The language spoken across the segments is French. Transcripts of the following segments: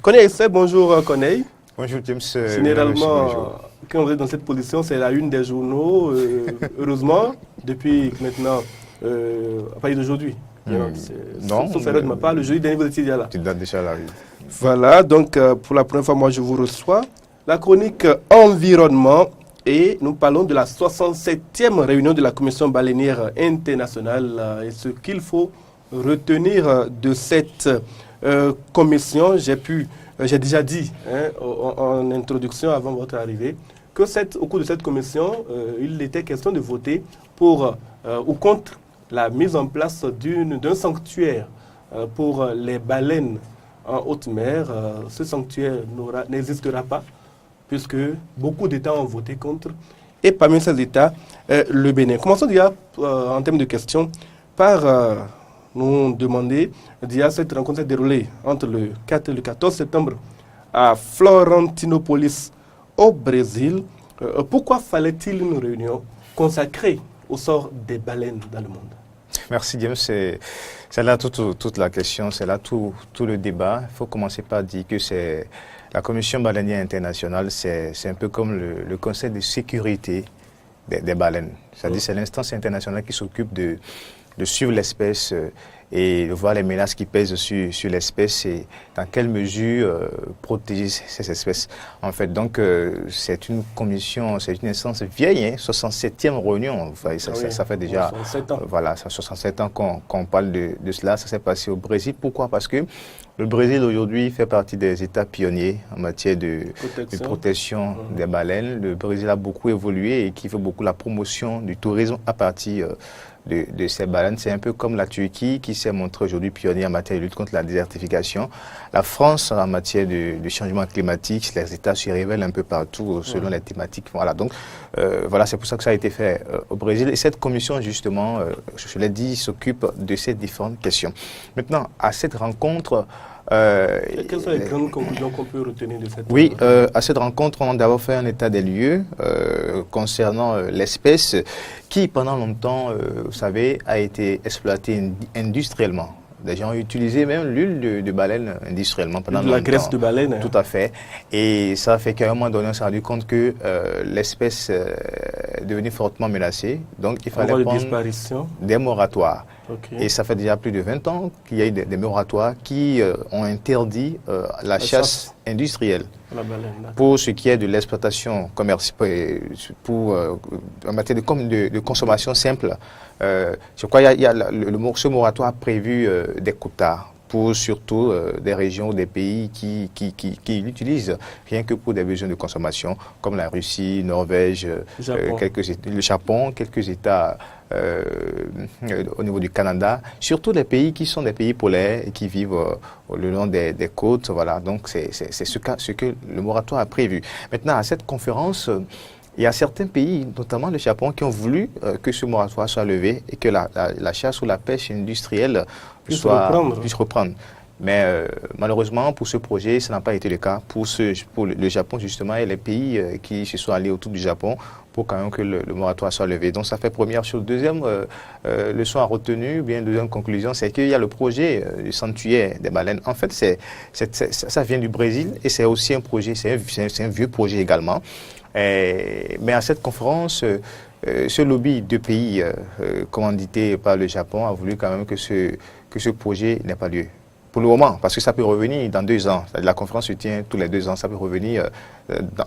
Corneille Essay, bonjour Corneille. Bonjour James. Généralement, quand vous êtes dans cette position, c'est la une des journaux. Heureusement, depuis maintenant, à partir d'aujourd'hui. Sauf erreur de ma part, le jeudi dernier, vous étiez déjà là. Tu dates déjà là, oui. Voilà, donc pour la première fois, moi je vous reçois. La chronique environnement et nous parlons de la 67e réunion de la Commission baleinière internationale et ce qu'il faut retenir de cette commission. J'ai déjà dit en introduction avant votre arrivée que au cours de cette commission, il était question de voter pour ou contre la mise en place d'un sanctuaire pour les baleines en haute mer. Ce sanctuaire n'existera pas puisque beaucoup d'États ont voté contre. Et parmi ces États, le Bénin. Commençons déjà en termes de questions par nous demander, cette rencontre s'est déroulée entre le 4 et le 14 septembre à Florentinopolis au Brésil. Pourquoi fallait-il une réunion consacrée au sort des baleines dans le monde? Merci James, c'est là toute la question, c'est là tout le débat. Il faut commencer par dire que c'est la Commission baleinière internationale, c'est un peu comme le Conseil de sécurité des baleines. C'est-à-dire c'est l'instance internationale qui s'occupe de suivre l'espèce et de voir les menaces qui pèsent sur l'espèce et dans quelle mesure protéger ces espèces. En fait, donc c'est une commission, c'est une instance vieille, 67e réunion. Ça fait déjà 67 ans. Voilà, ça 67 ans qu'on parle de cela. Ça s'est passé au Brésil. Pourquoi? Parce que le Brésil aujourd'hui fait partie des États pionniers en matière de protection des baleines. Le Brésil a beaucoup évolué et qui fait beaucoup la promotion du tourisme à partir de ces baleines. C'est un peu comme la Turquie qui s'est montrée aujourd'hui pionnière en matière de lutte contre la désertification. La France en matière de changement climatique, les États se révèlent un peu partout selon les thématiques. Voilà, donc voilà, c'est pour ça que ça a été fait au Brésil. Et cette commission, justement, je l'ai dit, s'occupe de ces différentes questions. Maintenant, à cette rencontre... quelles sont les grandes conclusions qu'on peut retenir de cette Oui, à cette rencontre, on a d'abord fait un état des lieux concernant l'espèce qui, pendant longtemps, vous savez, a été exploitée industriellement. Les gens ont utilisé même l'huile de baleine industriellement pendant longtemps. La graisse de baleine. Tout à fait. Et ça fait qu'à un moment donné, on s'est rendu compte que l'espèce est devenue fortement menacée. Donc, il fallait prendre des moratoires. Okay. Et ça fait déjà plus de 20 ans qu'il y a eu des moratoires qui ont interdit la chasse industrielle. Pour ce qui est de l'exploitation commerciale, en matière de consommation simple, je crois qu'il y a ce moratoire prévu des quotas pour surtout des régions ou des pays qui l'utilisent rien que pour des besoins de consommation, comme la Russie, Norvège, le Japon, quelques États au niveau du Canada, surtout les pays qui sont des pays polaires et qui vivent le long des côtes. Voilà, donc c'est ce que le moratoire a prévu. Maintenant, à cette conférence, il y a certains pays, notamment le Japon, qui ont voulu que ce moratoire soit levé et que la chasse ou la pêche industrielle puisse reprendre. Mais malheureusement, pour ce projet, ça n'a pas été le cas. Pour le Japon, justement, et les pays qui se sont alliés autour du Japon pour quand même que le moratoire soit levé. Donc, ça fait première chose. Deuxième leçon à retenir, bien deuxième conclusion, c'est qu'il y a le projet du sanctuaire des baleines. En fait, ça vient du Brésil et c'est aussi un projet, c'est un vieux projet également. Mais à cette conférence, ce lobby de pays commandité par le Japon a voulu quand même que ce projet n'ait pas lieu. Pour le moment, parce que ça peut revenir dans 2 ans. La conférence se tient tous les 2 ans, ça peut revenir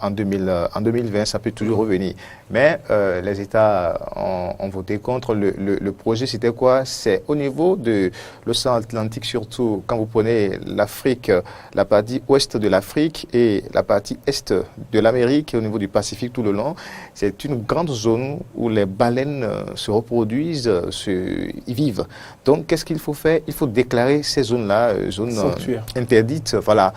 en 2020, ça peut toujours revenir. Mais les États ont voté contre. Le projet, c'était quoi? C'est au niveau de l'océan Atlantique, surtout quand vous prenez l'Afrique, la partie ouest de l'Afrique et la partie est de l'Amérique et au niveau du Pacifique tout le long. C'est une grande zone où les baleines se reproduisent, y vivent. Donc, qu'est-ce qu'il faut faire? Il faut déclarer ces zones-là, zones interdites, voilà.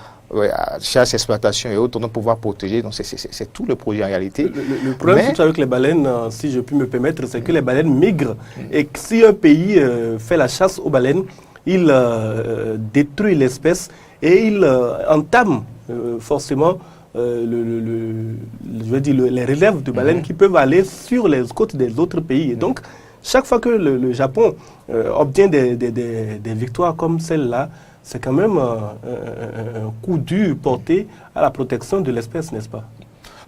Chasse, exploitation et autres, on doit pouvoir protéger. Donc, c'est tout le projet en réalité. Le problème surtout avec les baleines, si je puis me permettre, c'est que les baleines migrent. Et que si un pays fait la chasse aux baleines, il détruit l'espèce et il entame forcément les relèves de baleines qui peuvent aller sur les côtes des autres pays. Et donc, chaque fois que le Japon obtient des victoires comme celle-là, c'est quand même un coup dur porté à la protection de l'espèce, n'est-ce pas?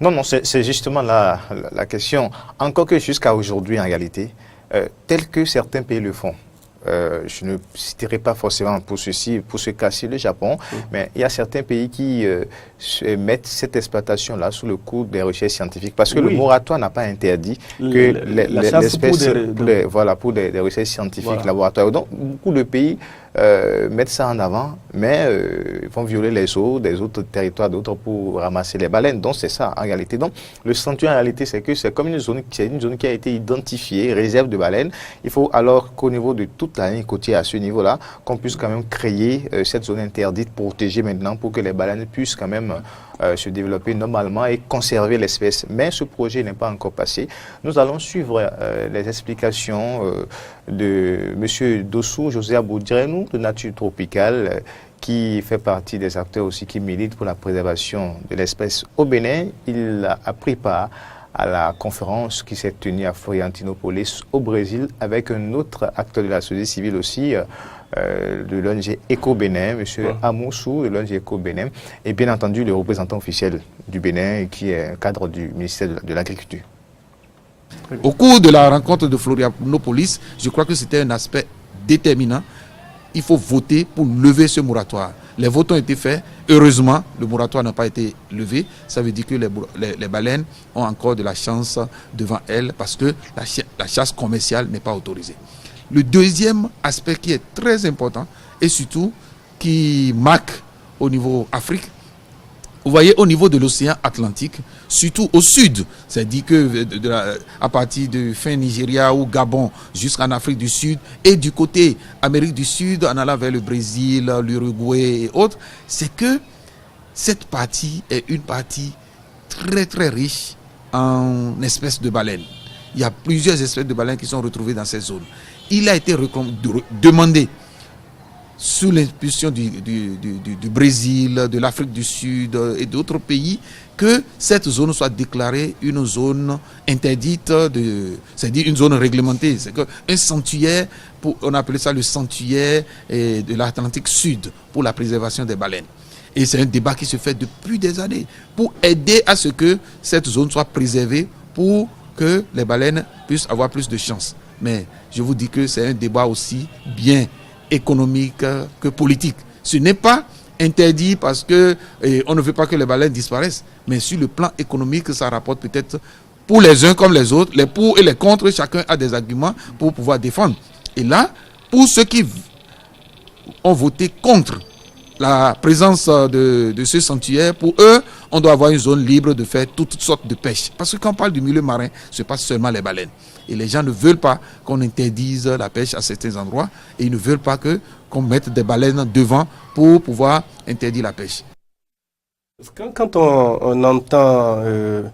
Non, c'est justement la question. Encore que jusqu'à aujourd'hui, en réalité, tel que certains pays le font, je ne citerai pas forcément pour ce cas-ci le Japon, mais il y a certains pays qui mettent cette exploitation-là sous le coup des recherches scientifiques, parce que le moratoire n'a pas interdit que l'espèce, pour des recherches scientifiques laboratoires. Donc, beaucoup de pays mettent ça en avant, mais vont violer les eaux des autres territoires d'autres pour ramasser les baleines. Donc, c'est ça en réalité. Donc, le sanctuaire en réalité, c'est que c'est comme une zone qui a été identifiée, réserve de baleines. Il faut alors qu'au niveau de toute la ligne côtière à ce niveau-là, qu'on puisse quand même créer cette zone interdite, protégée maintenant, pour que les baleines puissent quand même se développer normalement et conserver l'espèce. Mais ce projet n'est pas encore passé. Nous allons suivre les explications de M. Dossou José Aboudjenou de Nature Tropicale, qui fait partie des acteurs aussi qui militent pour la préservation de l'espèce au Bénin. Il a pris part à la conférence qui s'est tenue à Floriantinópolis au Brésil avec un autre acteur de la société civile aussi, de l'ONG Eco Bénin, M. Amoussou de l'ONG Eco Bénin, et bien entendu le représentant officiel du Bénin qui est un cadre du ministère de l'Agriculture. Au cours de la rencontre de Florianópolis, je crois que c'était un aspect déterminant. Il faut voter pour lever ce moratoire. Les votes ont été faits. Heureusement, le moratoire n'a pas été levé. Ça veut dire que les baleines ont encore de la chance devant elles parce que la chasse commerciale n'est pas autorisée. Le deuxième aspect qui est très important et surtout qui marque au niveau Afrique, vous voyez, au niveau de l'océan Atlantique, surtout au sud, c'est-à-dire que à partir de fin Nigeria ou Gabon jusqu'en Afrique du Sud et du côté Amérique du Sud en allant vers le Brésil, l'Uruguay et autres, c'est que cette partie est une partie très très riche en espèces de baleines. Il y a plusieurs espèces de baleines qui sont retrouvées dans ces zones. Il a été demandé sous l'impulsion du Brésil, de l'Afrique du Sud et d'autres pays, que cette zone soit déclarée une zone interdite, c'est-à-dire une zone réglementée. C'est un sanctuaire, on appelait ça le sanctuaire de l'Atlantique Sud pour la préservation des baleines. Et c'est un débat qui se fait depuis des années pour aider à ce que cette zone soit préservée pour que les baleines puissent avoir plus de chance. Mais je vous dis que c'est un débat aussi bien économique que politique. Ce n'est pas interdit parce que on ne veut pas que les baleines disparaissent, mais sur le plan économique, ça rapporte peut-être pour les uns comme les autres, les pour et les contre, chacun a des arguments pour pouvoir défendre. Et là, pour ceux qui ont voté contre la présence de ce sanctuaire, pour eux, on doit avoir une zone libre de faire toutes sortes de pêche. Parce que quand on parle du milieu marin, ce n'est pas seulement les baleines. Et les gens ne veulent pas qu'on interdise la pêche à certains endroits et ils ne veulent pas qu'on mette des baleines devant pour pouvoir interdire la pêche. Quand on entend M.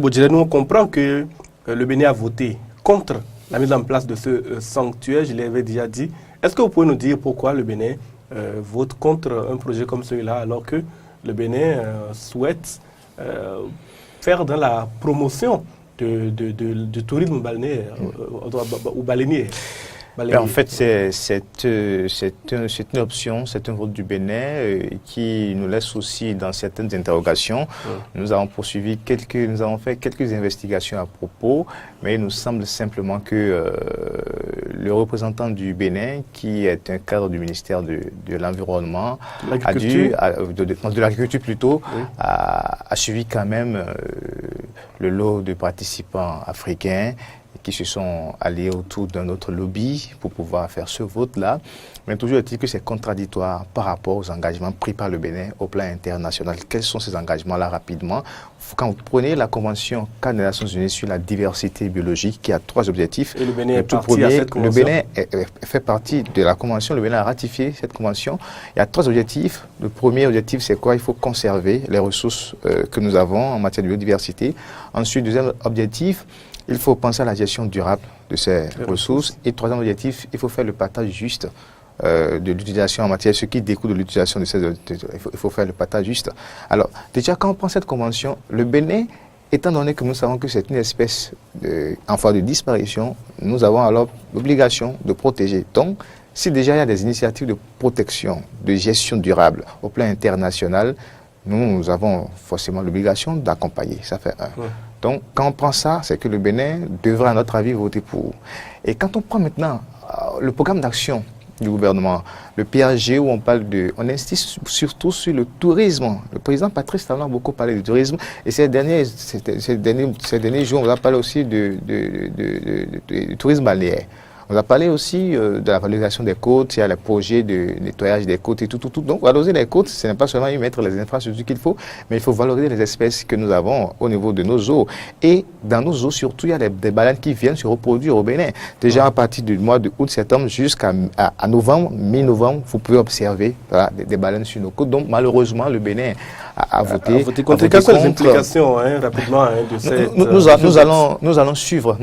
Bodjenou, on comprend que le Bénin a voté contre la mise en place de ce sanctuaire, je l'avais déjà dit. Est-ce que vous pouvez nous dire pourquoi le Bénin vote contre un projet comme celui-là alors que le Bénin souhaite faire dans la promotion du tourisme balnéaire ou baleinier? En fait, c'est une option, c'est un vote du Bénin qui nous laisse aussi dans certaines interrogations. Nous avons nous avons fait quelques investigations à propos, mais il nous semble simplement que le représentant du Bénin, qui est un cadre du ministère de l'Environnement, de l'Agriculture plutôt, a suivi quand même le lot de participants africains qui se sont alliés autour d'un autre lobby pour pouvoir faire ce vote-là. Mais toujours est-il que c'est contradictoire par rapport aux engagements pris par le Bénin au plan international. Quels sont ces engagements-là rapidement? Quand vous prenez la Convention cadre des Nations Unies sur la diversité biologique qui a 3 objectifs. Et le Bénin est parti à cette convention. Le Bénin fait partie de la Convention. Le Bénin a ratifié cette Convention. Il y a 3 objectifs. Le premier objectif, c'est quoi? Il faut conserver les ressources que nous avons en matière de biodiversité. Ensuite, deuxième objectif, il faut penser à la gestion durable de ces ressources. Et troisième objectif, il faut faire le partage juste de l'utilisation en matière, ce qui découle de l'utilisation de ces... Il faut faire le partage juste. Alors, déjà, quand on prend cette convention, le Bénin, étant donné que nous savons que c'est une espèce en voie de disparition, nous avons alors l'obligation de protéger. Donc, Si déjà il y a des initiatives de protection, de gestion durable au plan international, nous avons forcément l'obligation d'accompagner. Ça fait un. Donc, quand on prend ça, c'est que le Bénin devrait, à notre avis, voter pour. Et quand on prend maintenant le programme d'action du gouvernement, le PAG, où on insiste surtout sur le tourisme. Le président Patrice Talon a beaucoup parlé du tourisme, et ces derniers jours, on va parler aussi du tourisme balnéaire. On a parlé aussi de la valorisation des côtes, il y a les projets de nettoyage des côtes et tout. Donc, valoriser les côtes, ce n'est pas seulement y mettre les infrastructures qu'il faut, mais il faut valoriser les espèces que nous avons au niveau de nos eaux. Et dans nos eaux, surtout, il y a des baleines qui viennent se reproduire au Bénin. Déjà, à partir du mois de août-septembre jusqu'à novembre, mi-novembre, vous pouvez observer des baleines sur nos côtes. Donc, malheureusement, le Bénin a voté contre. Quelles sont les implications, rapidement, de cette... Nous allons suivre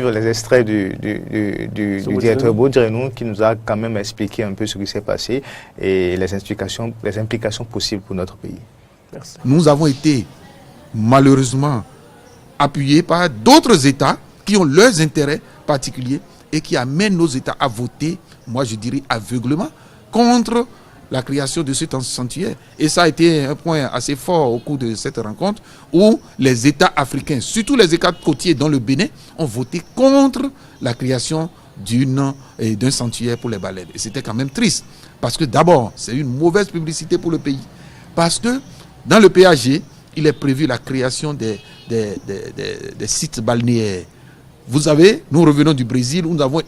les extraits du directeur Baudrenou, qui nous a quand même expliqué un peu ce qui s'est passé et les implications possibles pour notre pays. Merci. Nous avons été malheureusement appuyés par d'autres États qui ont leurs intérêts particuliers et qui amènent nos États à voter, moi je dirais aveuglement, contre la création de ce sanctuaire. Et ça a été un point assez fort au cours de cette rencontre où les États africains, surtout les États côtiers dans le Bénin, ont voté contre la création d'un sanctuaire pour les baleines. Et c'était quand même triste. Parce que d'abord, c'est une mauvaise publicité pour le pays. Parce que dans le PAG, il est prévu la création des sites balnéaires. Vous savez, nous revenons du Brésil, où nous avons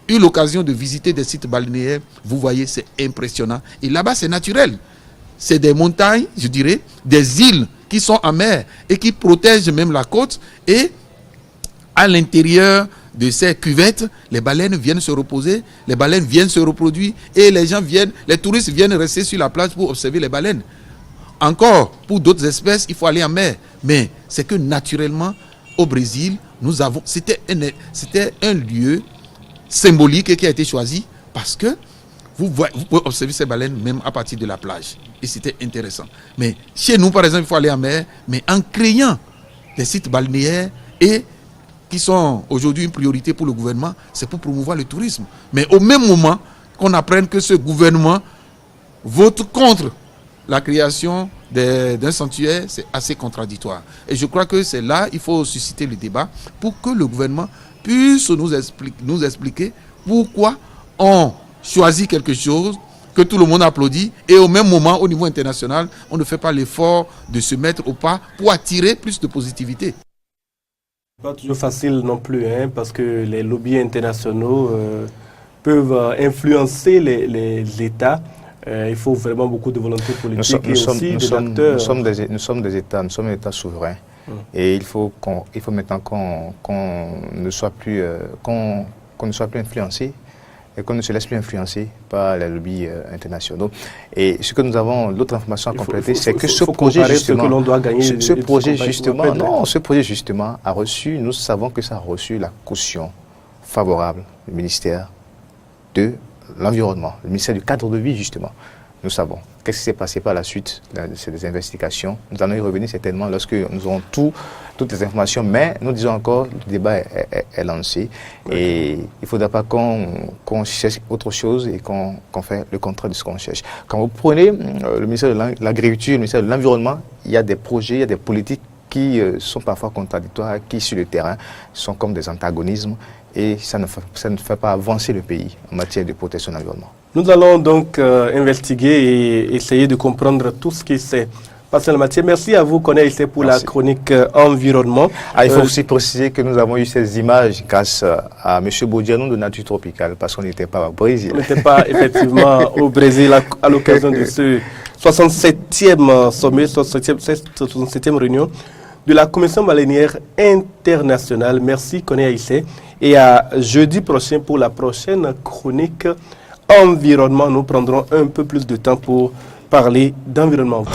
eu l'occasion de visiter des sites balnéaires. Vous voyez, c'est impressionnant. Et là-bas, c'est naturel. C'est des montagnes, je dirais, des îles qui sont en mer et qui protègent même la côte. Et à l'intérieur de ces cuvettes, les baleines viennent se reposer, les baleines viennent se reproduire et les touristes viennent rester sur la plage pour observer les baleines. Encore, pour d'autres espèces, il faut aller en mer. Mais c'est que naturellement, au Brésil, c'était un lieu symbolique qui a été choisi parce que vous pouvez observer ces baleines même à partir de la plage. Et c'était intéressant. Mais chez nous, par exemple, il faut aller en mer, mais en créant des sites balnéaires et qui sont aujourd'hui une priorité pour le gouvernement, c'est pour promouvoir le tourisme. Mais au même moment qu'on apprenne que ce gouvernement vote contre la création d'un sanctuaire, c'est assez contradictoire. Et je crois que c'est là il faut susciter le débat pour que le gouvernement puisse nous expliquer pourquoi on choisit quelque chose que tout le monde applaudit et au même moment, au niveau international, on ne fait pas l'effort de se mettre au pas pour attirer plus de positivité. Pas toujours facile non plus, parce que les lobbies internationaux peuvent influencer les États. Il faut vraiment beaucoup de volonté politique et aussi des acteurs. Nous sommes des États, nous sommes un État souverain. Et il faut maintenant qu'on ne soit plus influencé et qu'on ne se laisse plus influencer par les lobbies internationaux. Et ce que nous avons, l'autre information à compléter, c'est que ce projet justement a reçu, nous savons que ça a reçu la caution favorable du ministère de l'Environnement, le ministère du cadre de vie justement. Nous savons. Qu'est-ce qui s'est passé par la suite de ces investigations? Nous allons y revenir certainement lorsque nous aurons toutes les informations, mais nous disons encore, le débat est lancé et il ne faudra pas qu'on cherche autre chose et qu'on fait le contraire de ce qu'on cherche. Quand vous prenez le ministère de l'Agriculture, le ministère de l'Environnement, il y a des projets, il y a des politiques qui sont parfois contradictoires, qui sur le terrain sont comme des antagonismes et ça ne fait pas avancer le pays en matière de protection de l'environnement. Nous allons donc investiguer et essayer de comprendre tout ce qui s'est passé en la matière. Merci à vous, Koné Aissé, pour la chronique environnement. Il faut aussi préciser que nous avons eu ces images grâce à M. Baudrenou de Nature Tropicale, parce qu'on n'était pas au Brésil. On n'était pas effectivement au Brésil à l'occasion de ce 67e sommet, 67e réunion de la Commission baleinière internationale. Merci, Koné Aissé. Et à jeudi prochain pour la prochaine chronique environnement. Nous prendrons un peu plus de temps pour parler d'environnement.